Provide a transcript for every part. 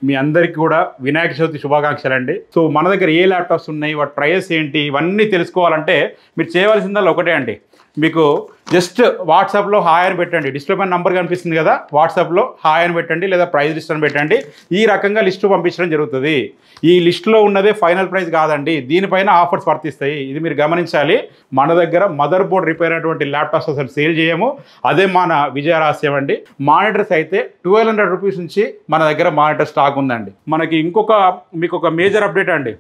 మీ అందరికీ కూడా వినాయక చవితి శుభాకాంక్షలు అండి. సో మన దగ్గర ఏ ల్యాప్టాప్స్ ఉన్నాయి, వాటి ప్రైస్ ఏంటి, ఇవన్నీ తెలుసుకోవాలంటే మీరు చేయవలసిందల్లా ఒకటే అండి. మీకు జస్ట్ వాట్సాప్లో హాయ్ అని పెట్టండి. డిస్ప్లే పైన నంబర్ కనిపిస్తుంది కదా, వాట్సాప్లో హాయ్ అని పెట్టండి లేదా ప్రైస్ లిస్ట్ అని పెట్టండి. ఈ రకంగా లిస్టు పంపించడం జరుగుతుంది. ఈ లిస్టులో ఉన్నదే ఫైనల్ ప్రైస్ కాదండి, దీనిపైన ఆఫర్స్ వర్తిస్తాయి. ఇది మీరు గమనించాలి. మన దగ్గర మదర్ బోర్డ్ రిపేర్ అయినటువంటి ల్యాప్టాప్స్ అసలు సేల్ చేయము. అదే మన విజయరహస్యం అండి. మానిటర్స్ అయితే 1200 రూపీస్ నుంచి మన దగ్గర మానిటర్ స్టాక్ ఉందండి. మనకి మీకు ఒక మేజర్ అప్డేట్ అండి.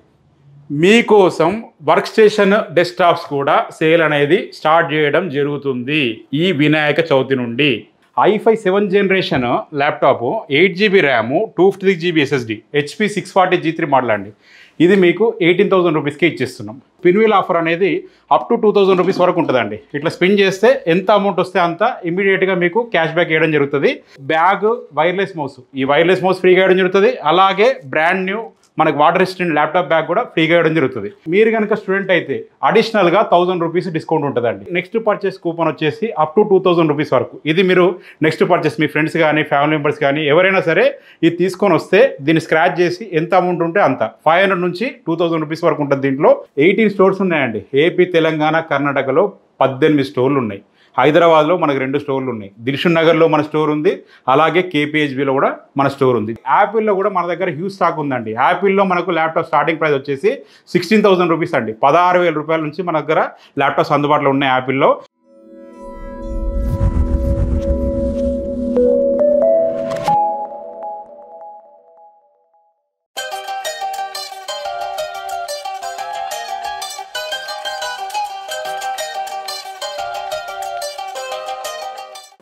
మీకోసం వర్క్ స్టేషన్ డెస్క్టాప్స్ కూడా సేల్ అనేది స్టార్ట్ చేయడం జరుగుతుంది ఈ వినాయక చవితి నుండి. i5 7th generation laptop 8GB RAM 256GB SSD HP 640G3 model అండి. ఇది మీకు 18,000 రూపీస్కే ఇచ్చేస్తున్నాం. పిన్వీల్ ఆఫర్ అనేది అప్ టు 2,000 రూపీస్ వరకు ఉంటుందండి. ఇట్లా స్పెండ్ చేస్తే ఎంత అమౌంట్ వస్తే అంత ఇమీడియట్గా మీకు క్యాష్ బ్యాక్ వేయడం జరుగుతుంది. బ్యాగ్, వైర్లెస్ మౌస్, ఈ వైర్లెస్ మౌస్ ఫ్రీగా వేయడం జరుగుతుంది. అలాగే బ్రాండ్ న్యూ మనకు వాటర్ రెసిస్టెంట్ ల్యాప్టాప్ బ్యాగ్ కూడా ఫ్రీగా ఇవ్వడం జరుగుతుంది. మీరు కనుక స్టూడెంట్ అయితే అడిషనల్గా 1000 రూపీస్ డిస్కౌంట్ ఉంటుందండి. నెక్స్ట్ పర్చేస్ కూపన్ వచ్చేసి అప్ టు 2000 రూపీస్ వరకు. ఇది మీరు నెక్స్ట్ పర్చేస్ మీ ఫ్రెండ్స్ కానీ ఫ్యామిలీ మెంబర్స్ కానీ ఎవరైనా సరే ఇది తీసుకొని వస్తే దీన్ని స్క్రాచ్ చేసి ఎంత అమౌంట్ ఉంటే అంత 500 నుంచి 2000 రూపీస్ వరకు ఉంటుంది. దీంట్లో 18 స్టోర్స్ ఉన్నాయండి. ఏపీ, తెలంగాణ, కర్ణాటకలో 18 స్టోర్లు ఉన్నాయి. హైదరాబాద్లో మనకు 2 స్టోర్లు ఉన్నాయి. దిల్షుక్ నగర్లో మన స్టోర్ ఉంది. అలాగే కేపీహెచ్బిలో కూడా మన స్టోర్ ఉంది. యాపిల్లో కూడా మన దగ్గర హ్యూజ్ స్టాక్ ఉందండి. యాపిల్లో మనకు ల్యాప్టాప్ స్టార్టింగ్ ప్రైస్ వచ్చేసి 16,000 రూపీస్ అండి. 16,000 రూపాయల నుంచి మన దగ్గర ల్యాప్టాప్స్ అందుబాటులో ఉన్నాయి యాపిల్లో.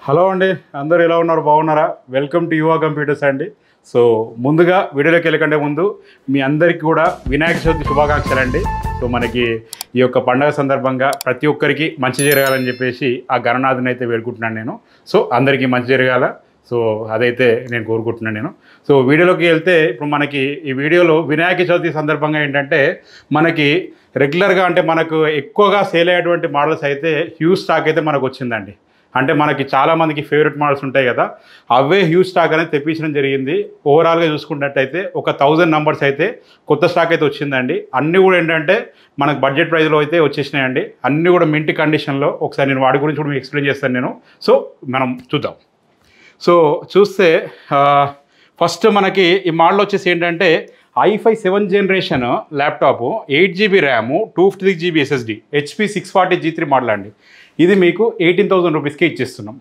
హలో అండి, అందరూ ఎలా ఉన్నారు? బాగున్నారా? వెల్కమ్ టు యువా కంప్యూటర్స్ అండి. సో ముందుగా వీడియోలోకి వెళ్ళకంటే ముందు మీ అందరికీ కూడా వినాయక చవితి శుభాకాంక్షలు అండి. సో మనకి ఈ యొక్క పండుగ సందర్భంగా ప్రతి ఒక్కరికి మంచి జరగాలని చెప్పేసి ఆ గణనాథుని అయితే వేడుకుంటున్నాను నేను. సో అందరికీ మంచి జరగాల, సో అదైతే నేను కోరుకుంటున్నాను నేను. సో వీడియోలోకి వెళ్తే ఇప్పుడు మనకి ఈ వీడియోలో వినాయక చవితి సందర్భంగా ఏంటంటే మనకి రెగ్యులర్గా అంటే మనకు ఎక్కువగా సేల్ అయ్యేటువంటి మోడల్స్ అయితే హ్యూజ్ స్టాక్ అయితే మనకు వచ్చిందండి. అంటే మనకి చాలామందికి ఫేవరెట్ మోడల్స్ ఉంటాయి కదా, అవే హ్యూజ్ స్టాక్ అనేది తెప్పించడం జరిగింది. ఓవరాల్గా చూసుకున్నట్టయితే ఒక 1000 నంబర్స్ అయితే కొత్త స్టాక్ అయితే వచ్చిందండి. అన్నీ కూడా ఏంటంటే మనకు బడ్జెట్ ప్రైస్లో అయితే వచ్చేసినాయండి. అన్నీ కూడా మింట్ కండిషన్లో. ఒకసారి నేను వాటి గురించి కూడా మీకు ఎక్స్ప్లెయిన్ చేస్తాను నేను. సో మనం చూద్దాం. సో చూస్తే ఫస్ట్ మనకి ఈ మోడల్ వచ్చేసి ఏంటంటే i5 7th generation laptop 8GB RAM 256GB SSD HP 640G3 model అండి. ఇది మీకు 18,000 రూపీస్కే ఇచ్చేస్తున్నాం.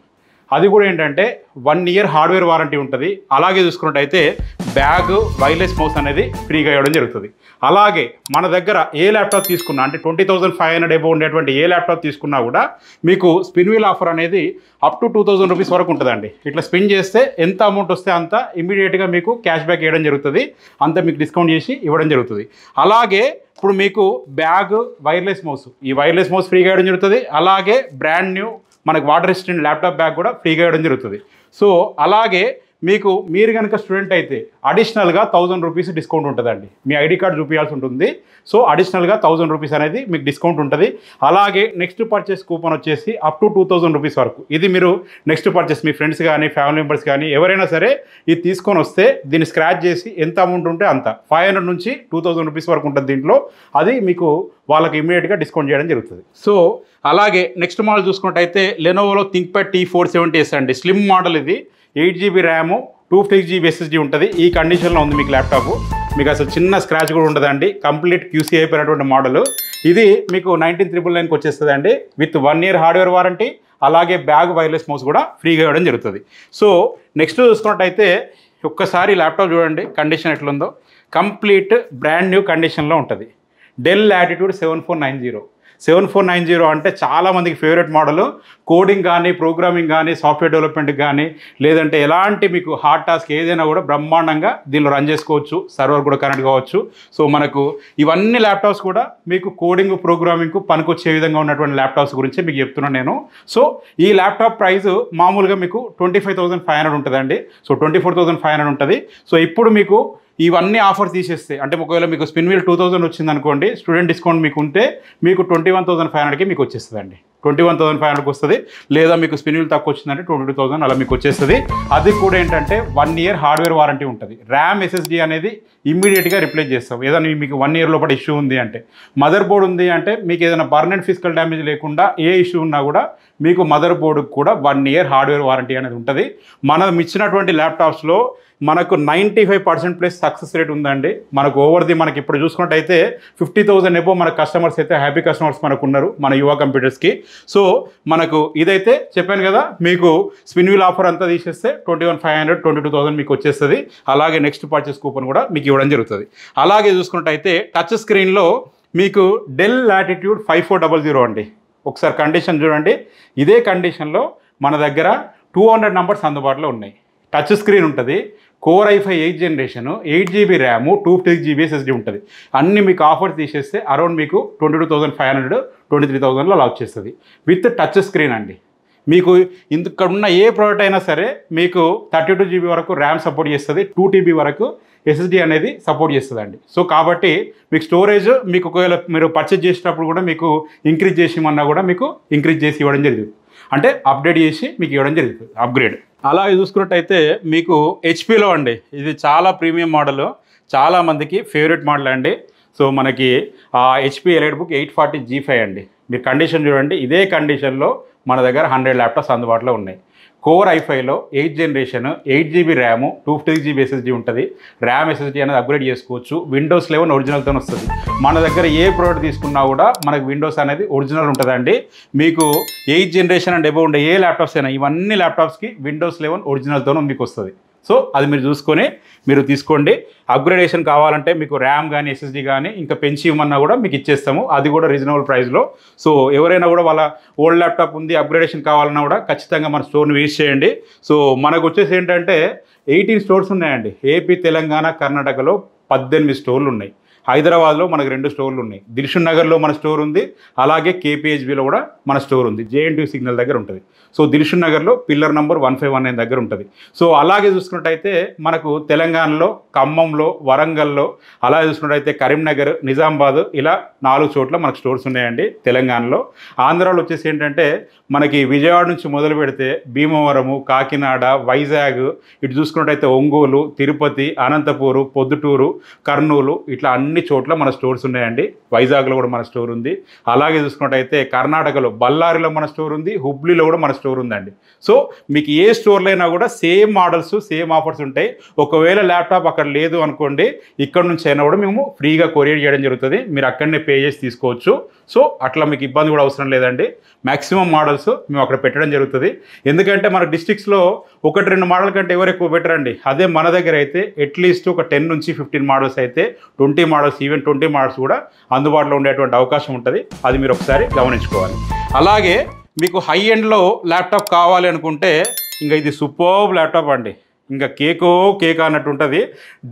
అది కూడా ఏంటంటే 1 year హార్డ్వేర్ వారంటీ ఉంటుంది. అలాగే చూసుకున్నట్టయితే బ్యాగ్, వైర్లెస్ మౌస్ అనేది ఫ్రీగా ఇవ్వడం జరుగుతుంది. అలాగే మన దగ్గర ఏ ల్యాప్టాప్ తీసుకున్నా అంటే 20,500 అబౌవ్ ఉండేటువంటి ఏ ల్యాప్టాప్ తీసుకున్నా కూడా మీకు స్పిన్ వీల్ ఆఫర్ అనేది అప్ టు 2,000 రూపీస్ వరకు ఉంటుందండి. ఇట్లా స్పిన్ చేస్తే ఎంత అమౌంట్ వస్తే అంత ఇమీడియట్గా మీకు క్యాష్ బ్యాక్ వేయడం జరుగుతుంది. అంత మీకు డిస్కౌంట్ చేసి ఇవ్వడం జరుగుతుంది. అలాగే ఇప్పుడు మీకు బ్యాగ్, వైర్లెస్ మౌస్, ఈ వైర్లెస్ మౌస్ ఫ్రీగా ఇవ్వడం జరుగుతుంది. అలాగే బ్రాండ్ న్యూ మనకు వాటర్ రెసిస్టెంట్ ల్యాప్టాప్ బ్యాగ్ కూడా ఫ్రీగా ఇవ్వడం జరుగుతుంది. సో అలాగే మీరు కనుక స్టూడెంట్ అయితే అడిషనల్గా 1000 రూపీస్ డిస్కౌంట్ ఉంటుందండి. మీ ఐడి కార్డ్ చూపించాల్సి ఉంటుంది. సో అడిషనల్గా 1000 రూపీస్ అనేది మీకు డిస్కౌంట్ ఉంటుంది. అలాగే నెక్స్ట్ పర్చేస్ కూపన్ వచ్చేసి అప్ టు 2000 రూపీస్ వరకు. ఇది మీరు నెక్స్ట్ పర్చేస్ మీ ఫ్రెండ్స్ కానీ ఫ్యామిలీ మెంబర్స్ కానీ ఎవరైనా సరే ఇది తీసుకొని వస్తే దీన్ని స్క్రాచ్ చేసి ఎంత అమౌంట్ ఉంటే అంత 500 నుంచి 2000 రూపీస్ వరకు ఉంటుంది దీంట్లో. అది మీకు వాళ్ళకి ఇమీడియట్గా డిస్కౌంట్ చేయడం జరుగుతుంది. సో అలాగే నెక్స్ట్ మోడల్ చూసుకున్నట్టయితే లెనోవోలో థింక్ప్యాడ్ T470S అండి. స్లిమ్ మోడల్ ఇది. 8GB ర్యామ్ 256GB SSD ఉంటుంది. ఈ కండిషన్లో ఉంది మీకు ల్యాప్టాప్. మీకు అసలు చిన్న స్క్రాచ్ కూడా ఉండదండి. కంప్లీట్ QC అయిపోయినటువంటి మోడల్ ఇది. మీకు 19,999కి వచ్చేస్తుందండి విత్ 1 year హార్డ్వేర్ వారంటీ. అలాగే బ్యాగ్, వైర్లెస్ మౌస్ కూడా ఫ్రీగా ఇవ్వడం జరుగుతుంది. సో నెక్స్ట్ చూసుకున్నట్టయితే ఒక్కసారి ల్యాప్టాప్ చూడండి కండిషన్ ఎట్లుందో. కంప్లీట్ బ్రాండ్ న్యూ కండిషన్లో ఉంటుంది. డెల్ లాటిట్యూడ్ 7490 అంటే చాలామందికి ఫేవరెట్ మోడల్. కోడింగ్ కానీ, ప్రోగ్రామింగ్ కానీ, సాఫ్ట్వేర్ డెవలప్మెంట్ కానీ, లేదంటే ఎలాంటి మీకు హార్డ్ టాస్క్ ఏదైనా కూడా బ్రహ్మాండంగా దీనిలో రన్ చేసుకోవచ్చు. సర్వర్ కూడా కనెక్ట్ కావచ్చు. సో మనకు ఇవన్నీ ల్యాప్టాప్స్ కూడా మీకు కోడింగ్, ప్రోగ్రామింగ్కు పనికొచ్చే విధంగా ఉన్నటువంటి ల్యాప్టాప్స్ గురించి మీకు చెప్తున్నాను నేను. సో ఈ ల్యాప్టాప్ ప్రైస్ మామూలుగా మీకు 25,500 ఉంటుందండి. సో 24,500 ఉంటుంది. సో ఇప్పుడు మీకు ఇవన్నీ ఆఫర్ తీసేస్తే అంటే ఒకవేళ మీకు స్పిన్ వీల్ 2000 వచ్చింది అనుకోండి, స్టూడెంట్ డిస్కౌంట్ మీకు ఉంటే మీకు 21,500కి మీకు వచ్చేస్తుందండి. 21,500కి వస్తుంది. లేదా మీకు స్పిన్ వీల్ తక్కువ వచ్చిందంటే 22,000 అలా మీకు వచ్చేస్తుంది. అది కూడా ఏంటంటే 1 ఇయర్ హార్డ్వేర్ వారంటీ ఉంటుంది. ర్యామ్ ఎస్ఎస్డి అనేది ఇమ్మీడియట్గా రిప్లేస్ చేస్తాం. ఏదైనా మీకు 1 ఇయర్ లోపల ఇష్యూ ఉంది అంటే, మదర్ బోర్డ్ ఉంది అంటే మీకు ఏదైనా పర్మనెంట్ ఫిజికల్ డ్యామేజ్ లేకుండా ఏ ఇష్యూ ఉన్నా కూడా మీకు మదర్ బోర్డుకు కూడా 1 ఇయర్ హార్డ్వేర్ వారంటీ అనేది ఉంటుంది. మనం ఇచ్చినటువంటి ల్యాప్టాప్స్లో మనకు 95% ప్లస్ సక్సెస్ రేట్ ఉందండి. మనకు ఓవర్ది మనకి ఇప్పుడు చూసుకున్నట్టయితే 50,000 ఎబో మన కస్టమర్స్ అయితే హ్యాపీ కస్టమర్స్ మనకు ఉన్నారు మన యువ కంప్యూటర్స్కి. సో మనకు ఇదైతే చెప్పాను కదా, మీకు స్పిన్ వీల్ ఆఫర్ అంతా తీసేస్తే 21,500 22,000 మీకు వచ్చేస్తుంది. అలాగే నెక్స్ట్ పర్చేస్ కూపన్ కూడా మీకు ఇవ్వడం జరుగుతుంది. అలాగే చూసుకున్నట్టయితే టచ్ స్క్రీన్లో మీకు డెల్ లాటిట్యూడ్ 5400 అండి. ఒకసారి కండిషన్ చూడండి. ఇదే కండిషన్లో మన దగ్గర 200 నంబర్స్ అందుబాటులో ఉన్నాయి. టచ్ స్క్రీన్ ఉంటుంది, core i5 8th generation, 8 GB RAM, 256 GB SSD ఉంటుంది. అన్నీ మీకు ఆఫర్ తీసేస్తే అరౌండ్ మీకు 22,500 23,000లో లాక్ చేస్తుంది విత్ టచ్ స్క్రీన్ అండి. మీకు ఇక్కడ ఉన్న ఏ ప్రోడక్ట్ అయినా సరే మీకు 32 GB వరకు ర్యామ్ సపోర్ట్ చేస్తుంది, 2 TB వరకు SSD అనేది సపోర్ట్ చేస్తుందండి. సో కాబట్టి మీకు స్టోరేజ్ మీకు ఒకవేళ మీరు పర్చేజ్ చేసినప్పుడు కూడా మీకు ఇంక్రీజ్ చేసి ఇవ్వమన్నా కూడా మీకు ఇంక్రీజ్ చేసి ఇవ్వడం జరుగుతుంది. అంటే అప్డేట్ చేసి మీకు ఇవ్వడం జరుగుతుంది, అప్గ్రేడ్. అలాగే చూసుకున్నట్టయితే మీకు హెచ్పిలో అండి, ఇది చాలా ప్రీమియం మోడల్, చాలామందికి ఫేవరెట్ మోడల్ అండి. సో మనకి హెచ్పి ఎలైట్బుక్ 840 G5 అండి. మీరు కండిషన్ చూడండి. ఇదే కండిషన్లో మన దగ్గర 100 ల్యాప్టాప్స్ అందుబాటులో ఉన్నాయి. కోర్ i5లో 8th generation, 8 GB RAM, 256 GB SSD ఉంటుంది. ర్యామ్ SSD అనేది అప్గ్రేడ్ చేసుకోవచ్చు. విండోస్ 11 ఒరిజినల్తో వస్తుంది. మన దగ్గర ఏ ప్రోడక్ట్ తీసుకున్నా కూడా మనకు విండోస్ అనేది ఒరిజినల్ ఉంటుందండి. మీకు 8th జనరేషన్ అండ్ ఎబో ఉండే ఏ ల్యాప్టాప్స్ అయినా ఇవన్నీ ల్యాప్టాప్స్కి విండోస్ 11 ఒరిజినల్తో మీకు వస్తుంది. సో అది మీరు చూసుకొని మీరు తీసుకోండి. అప్గ్రేడేషన్ కావాలంటే మీకు ర్యామ్ కానీ SSD కానీ ఇంకా పెంచి ఇవ్వమన్నా కూడా మీకు ఇచ్చేస్తాము, అది కూడా రీజనబుల్ ప్రైస్లో. సో ఎవరైనా కూడా వాళ్ళ ఓల్డ్ ల్యాప్టాప్ ఉంది అప్గ్రేడేషన్ కావాలన్నా కూడా ఖచ్చితంగా మన స్టోర్ని విజిట్ చేయండి. సో మనకు వచ్చేసి ఏంటంటే 18 స్టోర్స్ ఉన్నాయండి. ఏపీ, తెలంగాణ, కర్ణాటకలో 18 స్టోర్లు ఉన్నాయి. హైదరాబాద్లో మనకు 2 స్టోర్లు ఉన్నాయి. దిల్షుక్ నగర్లో మన స్టోర్ ఉంది. అలాగే కేపీహెచ్బిలో కూడా మన స్టోర్ ఉంది. JNTU సిగ్నల్ దగ్గర ఉంటుంది. సో దిల్షుక్ నగర్లో పిల్లర్ నంబర్ 1519 దగ్గర ఉంటుంది. సో అలాగే చూసుకున్నట్టయితే మనకు తెలంగాణలో ఖమ్మంలో, వరంగల్లో, అలాగే చూసుకున్నట్టయితే కరీంనగర్, నిజామాబాద్ ఇలా 4 చోట్ల మనకు స్టోర్స్ ఉన్నాయండి తెలంగాణలో. ఆంధ్రాలో వచ్చేసి ఏంటంటే మనకి విజయవాడ నుంచి మొదలు పెడితే భీమవరము, కాకినాడ, వైజాగ్, ఇటు చూసుకున్నట్టయితే ఒంగోలు, తిరుపతి, అనంతపూరు, పొద్దుటూరు, కర్నూలు ఇట్లా అన్ని చోట్ల మన స్టోర్స్ ఉన్నాయండి. వైజాగ్లో కూడా మన స్టోర్ ఉంది. అలాగే చూసుకున్నట్టయితే కర్ణాటకలో బళ్ళారిలో మన స్టోర్ ఉంది. హుబ్లీలో కూడా మన స్టోర్ ఉందండి. సో మీకు ఏ స్టోర్లో అయినా కూడా సేమ్ మోడల్స్, సేమ్ ఆఫర్స్ ఉంటాయి. ఒకవేళ ల్యాప్టాప్ అక్కడ లేదు అనుకోండి, ఇక్కడ నుంచి అయినా కూడా మేము ఫ్రీగా కొరియర్ చేయడం జరుగుతుంది. మీరు అక్కడనే పే చేసి తీసుకోవచ్చు. సో అట్లా మీకు ఇబ్బంది కూడా అవసరం లేదండి. మ్యాక్సిమం మోడల్స్ మేము అక్కడ పెట్టడం జరుగుతుంది. ఎందుకంటే మన డిస్ట్రిక్ట్స్లో 1-2 మోడల్ కంటే ఎవరు ఎక్కువ పెట్టరండి. అదే మన దగ్గర అయితే అట్లీస్ట్ ఒక 10 నుంచి 15 మోడల్స్ అయితే 20 మోడల్స్, ఈవెన్ 20 మోడల్స్ కూడా అందుబాటులో ఉండేటువంటి అవకాశం ఉంటుంది. అది మీరు ఒకసారి గమనించుకోవాలి. అలాగే మీకు హై ఎండ్లో ల్యాప్టాప్ కావాలి అనుకుంటే ఇంకా ఇది సూపర్బ్ ల్యాప్టాప్ అండి. ఇంకా కేక్ అన్నట్టు ఉంటుంది.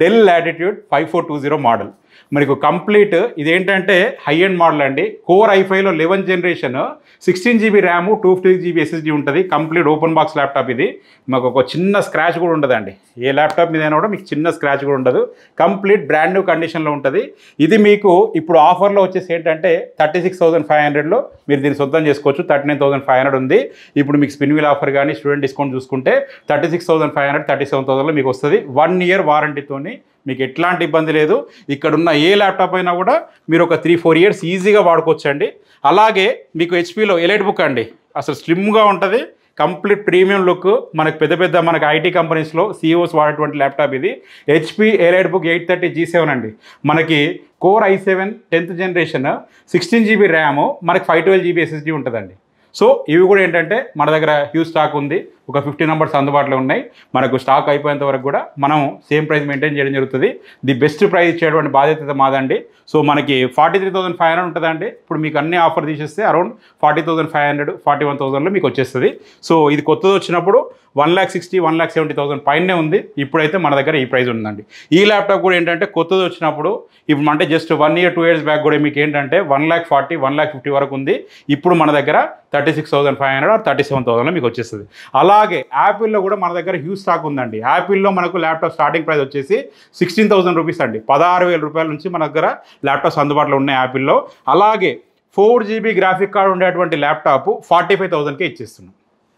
Dell Latitude 5420 model. మనకు కంప్లీట్ ఇదేంటంటే హై ఎండ్ మోడల్ అండి. కోర్ i5లో 11th generation, 16 GB RAM, 256 GB SSD ఉంటుంది. కంప్లీట్ ఓపెన్ బాక్స్ ల్యాప్టాప్ ఇది. మాకు ఒక చిన్న స్క్రాచ్ కూడా ఉండదండి. ఏ ల్యాప్టాప్ మీద అయినా కూడా మీకు చిన్న స్క్రాచ్ కూడా ఉండదు. కంప్లీట్ బ్రాండ్ న్యూ కండిషన్లో ఉంటుంది. ఇది మీకు ఇప్పుడు ఆఫర్లో వచ్చేసి ఏంటంటే 36,500లో మీరు దీన్ని సొంతం చేసుకోవచ్చు. 39,500 ఉంది. ఇప్పుడు మీకు స్పిన్ వీల్ ఆఫర్ కానీ స్టూడెంట్ డిస్కౌంట్ చూసుకుంటే 36,500 37,000లో మీకు వస్తుంది. 1 ఇయర్ వారంటీతోని మీకు ఎట్లాంటి ఇబ్బంది లేదు. ఇక్కడున్న ఏ ల్యాప్టాప్ అయినా కూడా మీరు ఒక 3-4 ఇయర్స్ ఈజీగా వాడుకోవచ్చు అండి. అలాగే మీకు హెచ్పిలో ఎలైట్బుక్ అండి, అసలు స్లిమ్గా ఉంటుంది. Complete premium look. మనకు పెద్ద మనకు ఐటీ కంపెనీస్లో CEOs వాడేటువంటి ల్యాప్టాప్ ఇది. హెచ్పి ఎలైట్బుక్ 830 G7 అండి. మనకి core i7 10th generation, 16 GB RAM, మనకి 512 GB SSD ఉంటుందండి. సో ఇవి కూడా ఏంటంటే మన దగ్గర హ్యూజ్ స్టాక్ ఉంది. ఒక 50 నంబర్స్ అందుబాటులో ఉన్నాయి. మనకు స్టాక్ అయిపోయేంత వరకు కూడా మనం సేమ్ ప్రైస్ మెయింటైన్ చేయడం జరుగుతుంది. ది బెస్ట్ ప్రైస్ ఇచ్చేటువంటి బాధ్యత మాదండి. సో మనకి 43,500 ఉంటుందండి. ఇప్పుడు మీకు అన్ని ఆఫర్ తీసేస్తే అరౌండ్ 40,500 41,000లో మీకు వచ్చేస్తుంది. సో ఇది కొత్తది వచ్చినప్పుడు 1,60,000 1,70,000 పైనే ఉంది. ఇప్పుడైతే మన దగ్గర ఈ ప్రైస్ ఉందండి. ఈ ల్యాప్టాప్ కూడా ఏంటంటే కొత్తది వచ్చినప్పుడు ఇప్పుడు అంటే జస్ట్ 1 year 2 years బ్యాక్ కూడా మీకు ఏంటంటే 1,40,000 1,50,000 వరకు ఉంది. ఇప్పుడు మన దగ్గర 36,500 37,000లో మీకు వచ్చేస్తుంది. అలా అలాగే యాపిల్లో కూడా మన దగ్గర హ్యూజ్ స్టాక్ ఉందండి. యాపిల్లో మనకు ల్యాప్టాప్ స్టార్టింగ్ ప్రైస్ వచ్చేసి 16,000 రూపీస్ అండి. 16,000 రూపాయల నుంచి మన దగ్గర ల్యాప్టాప్స్ అందుబాటులో ఉన్నాయి యాపిల్లో. అలాగే 4 GB గ్రాఫిక్ కార్డ్ ఉండేటువంటి ల్యాప్టాప్ 45,000కే ఇచ్చేస్తున్నాం.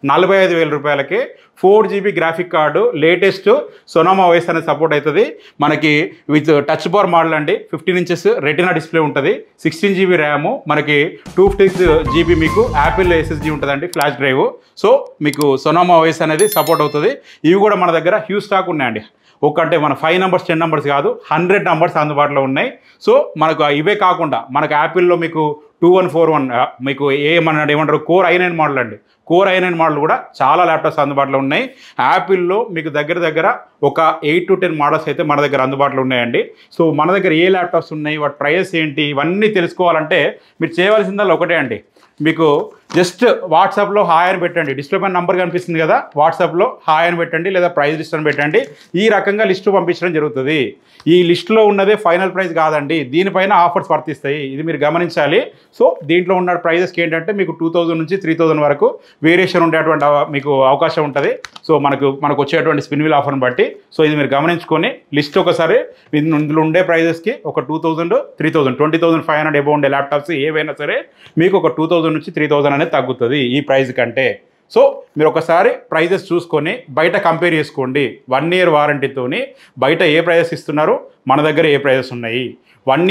45,000 రూపాయలకి 4 GB graphic card latest Sonoma OS అనేది సపోర్ట్ అవుతుంది. మనకి విత్ టచ్ బార్ మోడల్ అండి. 15 ఇంచెస్ రెటినా డిస్ప్లే ఉంటుంది. 16 GB ర్యాము, మనకి 256 GB మీకు యాపిల్ SSD ఉంటుందండి, ఫ్లాష్ డ్రైవ్. సో మీకు సొనామా OS అనేది సపోర్ట్ అవుతుంది. ఇవి కూడా మన దగ్గర హ్యూజ్ స్టాక్ ఉన్నాయండి. అంటే మన 5 numbers 10 numbers కాదు, 100 numbers అందుబాటులో ఉన్నాయి. సో మనకు ఇవే కాకుండా మనకు యాపిల్లో మీకు 2141 మీకు ఏమంటారు కోర్ i9 మోడల్ అండి. కోర్ i9 మోడల్ కూడా చాలా ల్యాప్టాప్స్ అందుబాటులో ఉన్నాయి. యాపిల్లో మీకు దగ్గర ఒక 8 to 10 మోడల్స్ అయితే మన దగ్గర అందుబాటులో ఉన్నాయండి. సో మన దగ్గర ఏ ల్యాప్టాప్స్ ఉన్నాయి, వాటి ప్రైస్ ఏంటి, ఇవన్నీ తెలుసుకోవాలంటే మీరు చేయవలసిందల్లా ఒకటే అండి. మీకు జస్ట్ వాట్సాప్లో హాయ్ అని పెట్టండి. డిస్ప్లే పైన నంబర్ కనిపిస్తుంది కదా, వాట్సాప్లో హాయ్ అని పెట్టండి, లేదా ప్రైస్ లిస్ట్ అని పెట్టండి. ఈ రకంగా లిస్టు పంపించడం జరుగుతుంది. ఈ లిస్టులో ఉన్నదే ఫైనల్ ప్రైస్ కాదండి, దీనిపైన ఆఫర్స్ వర్తిస్తాయి. ఇది మీరు గమనించాలి. సో దీంట్లో ఉన్న ప్రైజెస్కి ఏంటంటే మీకు 2,000 నుంచి 3,000 వరకు వేరియేషన్ ఉండేటువంటి మీకు అవకాశం ఉంటుంది. సో మనకు వచ్చేటువంటి స్పిన్ వీల్ ఆఫర్ని బట్టి. సో ఇది మీరు గమనించుకొని లిస్ట్ ఒకసారి ఇందులో ఉండే ప్రైజెస్కి ఒక 2,000, 3,000, 20,500 అబౌవ్ ఉండే ల్యాప్టాప్స్ ఏవైనా సరే మీకు ఒక 2,000 నుంచి 3,000 అనేది తగ్గుతుంది ఈ ప్రైస్ కంటే. సో మీరు ఒకసారి ప్రైజెస్ చూసుకొని బయట కంపేర్ చేసుకోండి. 1 year వారంటీతోని బయట ఏ ప్రైజెస్ ఇస్తున్నారు, మన దగ్గర ఏ ప్రైజెస్ ఉన్నాయి. 1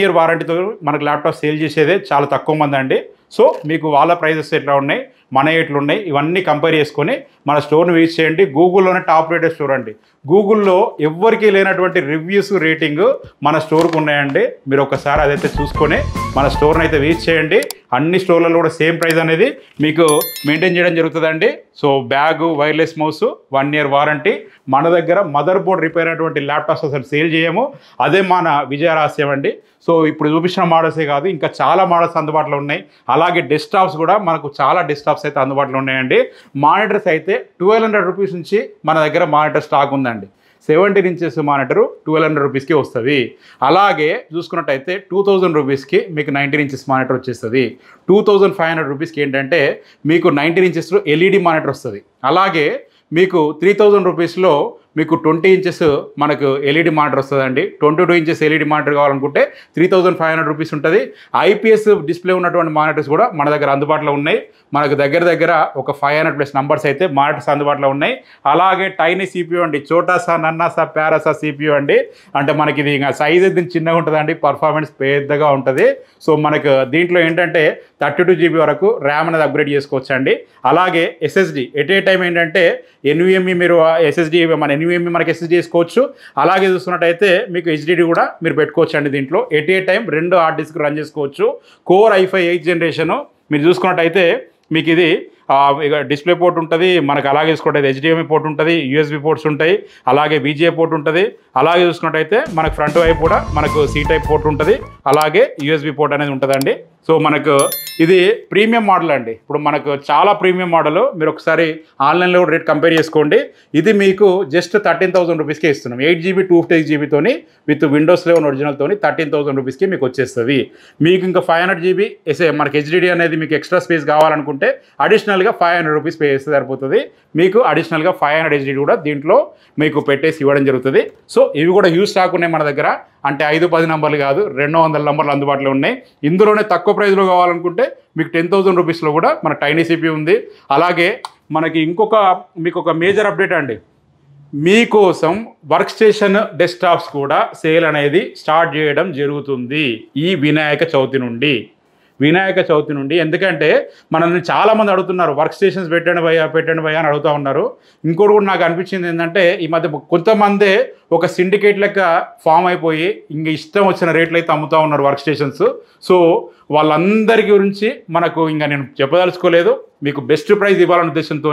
year వారంటీతో మనకు ల్యాప్టాప్ సేల్ చేసేదే చాలా తక్కువ మంది అండి. సో మీకు వాళ్ళ ప్రైజెస్ ఎట్లా ఉన్నాయి, మన ఎట్లున్నాయి, ఇవన్నీ కంపేర్ చేసుకొని మన స్టోర్ని విజిట్ చేయండి. గూగుల్లోనే టాప్ రేటెడ్ స్టోర్ అండి. గూగుల్లో ఎవ్వరికీ లేనటువంటి రివ్యూస్ రేటింగ్ మన స్టోర్కి ఉన్నాయండి. మీరు ఒకసారి అదైతే చూసుకొని మన స్టోర్ని అయితే విజిట్ చేయండి. అన్ని స్టోర్లలో కూడా సేమ్ ప్రైస్ అనేది మీకు మెయింటైన్ చేయడం జరుగుతుందండి. So bag, wireless mouse, 1 year warranty. మన దగ్గర మదర్ బోర్డ్ రిపేర్ అయినటువంటి ల్యాప్టాప్స్ అసలు సేల్ చేయము. అదే మన విజయ రహస్యం అండి. సో ఇప్పుడు చూపించిన మోడల్సే కాదు, ఇంకా చాలా మోడల్స్ అందుబాటులో ఉన్నాయి. అలాగే డెస్క్టాప్స్ కూడా మనకు చాలా డెస్క్టాప్స్ అయితే అందుబాటులో ఉన్నాయండి. మానిటర్స్ అయితే 1,200 రూపీస్ నుంచి మన దగ్గర మానిటర్ స్టాక్ ఉందండి. 17 inches మానిటరు 1,200 రూపీస్కి వస్తుంది. అలాగే చూసుకున్నట్టయితే 2,000 రూపీస్కి మీకు 19 inches మానిటర్ వచ్చేస్తుంది. 2,500 రూపీస్కి ఏంటంటే మీకు 19 inches LED మానిటర్ వస్తుంది. అలాగే మీకు 3,000 రూపీస్లో మీకు 20 inches మనకు LED మానిటర్ వస్తుందండి. 22 inches LED మానిటర్ కావాలనుకుంటే 3,500 రూపీస్ ఉంటుంది. IPS డిస్ప్లే ఉన్నటువంటి మానిటర్స్ కూడా మన దగ్గర అందుబాటులో ఉన్నాయి. మనకు దగ్గర ఒక 500+ numbers అయితే మానిటర్స్ అందుబాటులో ఉన్నాయి. అలాగే టైనీ CPU అండి, చోటాసా నన్నాసా ప్యారాసా CPU అండి. అంటే మనకి ఇది ఇంకా సైజ్ అయితే చిన్నగా ఉంటుందండి, పర్ఫార్మెన్స్ పెద్దగా ఉంటుంది. సో మనకు దీంట్లో ఏంటంటే 32 GB వరకు ర్యామ్ అనేది అప్గ్రేడ్ చేసుకోవచ్చు అండి. అలాగే SSD ఎట్ ఏ టైం ఏంటంటే NVMe మీరు SSD మన NVMe మనకి SSD చేసుకోవచ్చు. అలాగే చూసుకున్నట్టయితే మీకు HDD కూడా మీరు పెట్టుకోవచ్చు అండి. దీంట్లో at a time 2 hard disk run చేసుకోవచ్చు. కోర్ i5 8th generation మీరు చూసుకున్నట్టయితే మీకు ఇది డిస్ప్లే పోర్ట్ ఉంటుంది. మనకు అలాగే చూసుకున్నట్టయితే HDMI పోర్ట్ ఉంటుంది, USB పోర్ట్స్ ఉంటాయి, అలాగే VGA పోర్ట్ ఉంటుంది. అలాగే చూసుకున్నట్టయితే మనకు ఫ్రంట్ వైపు కూడా మనకు C టైప్ పోర్ట్ ఉంటుంది, అలాగే USB పోర్ట్ అనేది ఉంటుందండి. సో మనకు ఇది ప్రీమియం మోడల్ అండి. ఇప్పుడు మనకు చాలా ప్రీమియం మోడల్. మీరు ఒకసారి ఆన్లైన్లో రేట్ కంపేర్ చేసుకోండి. ఇది మీకు జస్ట్ 13,000 రూపీస్కే ఇస్తున్నాం. 8 GB 256 GB తోని విత్ విండోస్ 11 ఒరిజినల్తోని 13,000 రూపీస్కి మీకు వచ్చేస్తుంది. మీకు ఇంకా 500 GB మనకి HDD అనేది మీకు ఎక్స్ట్రా స్పేస్ కావాలనుకుంటే అడిషనల్గా 500 రూపీస్ పే చేస్తే సరిపోతుంది. మీకు అడిషనల్గా 500 HDD కూడా దీంట్లో మీకు పెట్టేసి ఇవ్వడం జరుగుతుంది. సో ఇవి కూడా హ్యూజ్ స్టాక్ ఉన్నాయి మన దగ్గర. అంటే 5-10 నంబర్లు కాదు, 200 నంబర్లు అందుబాటులో ఉన్నాయి. ఇందులోనే తక్కువ ప్రైస్లో కావాలనుకుంటే మీకు 10,000 రూపీస్లో కూడా మన టైనీ CPU ఉంది. అలాగే మనకి మీకు ఒక మేజర్ అప్డేట్ అండి. మీకోసం వర్క్ స్టేషన్ డెస్క్టాప్స్ కూడా సేల్ అనేది స్టార్ట్ చేయడం జరుగుతుంది ఈ వినాయక చవితి నుండి. ఎందుకంటే మనల్ని చాలామంది అడుగుతున్నారు, వర్క్ స్టేషన్స్ పెట్టండి భయ్యా అని అడుగుతూ ఉన్నారు. ఇంకోటి కూడా నాకు అనిపించింది ఏంటంటే ఈ మధ్య కొంతమందే ఒక సిండికేట్ లెక్క ఫామ్ అయిపోయి ఇంక ఇష్టం వచ్చిన రేట్లు అయితే అమ్ముతూ ఉన్నారు వర్క్ స్టేషన్స్. సో వాళ్ళందరి గురించి మనకు ఇంకా నేను చెప్పదలుచుకోలేదు. మీకు బెస్ట్ ప్రైస్ ఇవ్వాలనే ఉద్దేశంతో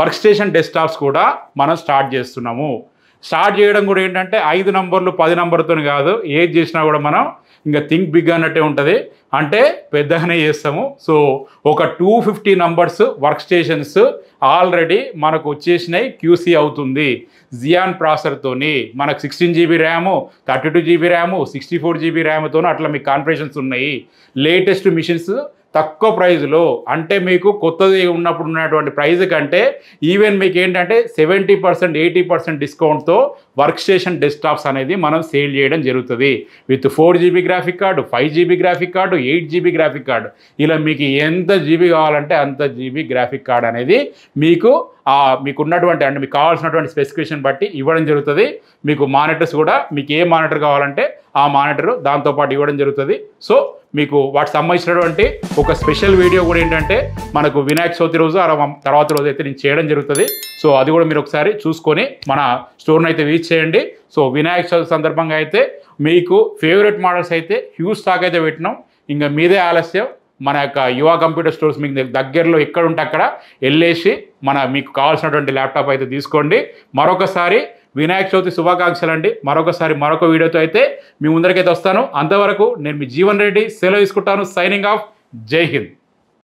వర్క్ స్టేషన్ డెస్క్టాప్స్ కూడా మనం స్టార్ట్ చేస్తున్నాము. స్టార్ట్ చేయడం కూడా ఏంటంటే 5 నంబర్లు 10 నంబర్తో కాదు, ఏది చేసినా కూడా మనం ఇంకా థింక్ బిగ్ అన్నట్టే ఉంటుంది. అంటే పెద్దగానే చేస్తాము. సో ఒక 250 నంబర్స్ వర్క్ స్టేషన్స్ ఆల్రెడీ మనకు వచ్చేసినాయి, QC అవుతుంది. జియాన్ ప్రాసెసర్తోని మనకు 16 GB RAM, 32 GB RAM, 64 GB ర్యామ్తో అట్లా మీకు కాన్ఫిగరేషన్స్ ఉన్నాయి. లేటెస్ట్ మిషన్స్ తక్కువ ప్రైజ్లో, అంటే మీకు కొత్తది ఉన్నప్పుడు ఉన్నటువంటి ప్రైజ్ కంటే ఈవెన్ మీకు ఏంటంటే 70% 80% డిస్కౌంట్తో వర్క్ స్టేషన్ డెస్క్టాప్స్ అనేది మనం సేల్ చేయడం జరుగుతుంది. With 4GB graphic card, 5GB graphic card, 8GB graphic card, ఇలా మీకు ఎంత జీబీ కావాలంటే అంత జీబీ గ్రాఫిక్ కార్డ్ అనేది మీకు మీకున్నటువంటి అంటే మీకు కావాల్సినటువంటి స్పెసిఫికేషన్ బట్టి ఇవ్వడం జరుగుతుంది. మీకు మానిటర్స్ కూడా మీకు ఏ మానిటర్ కావాలంటే ఆ మానిటర్ దాంతోపాటు ఇవ్వడం జరుగుతుంది. సో మీకు వాటికి సంబంధించినటువంటి ఒక స్పెషల్ వీడియో కూడా ఏంటంటే మనకు వినాయక చవితి రోజు తర్వాత రోజు అయితే నేను చేయడం జరుగుతుంది. సో అది కూడా మీరు ఒకసారి చూసుకొని మన స్టోర్ని అయితే విజిట్ చేయండి. సో వినాయక చవితి సందర్భంగా అయితే మీకు ఫేవరెట్ మోడల్స్ అయితే హ్యూజ్ స్టాక్ అయితే పెట్టినాం. ఇంకా మీదే ఆలస్యం, మన యొక్క యువ కంప్యూటర్ స్టోర్స్ మీకు దగ్గరలో ఎక్కడ ఉంటే అక్కడ వెళ్ళేసి మీకు కావాల్సినటువంటి ల్యాప్టాప్ అయితే తీసుకోండి. మరొకసారి వినాయక చవితి శుభాకాంక్షలు అండి. మరొక వీడియోతో అయితే మీ ముందరికైతే వస్తాను. అంతవరకు నేను మీ జీవన్ రెడ్డి సెలవు తీసుకుంటాను. Signing off. జై హింద్.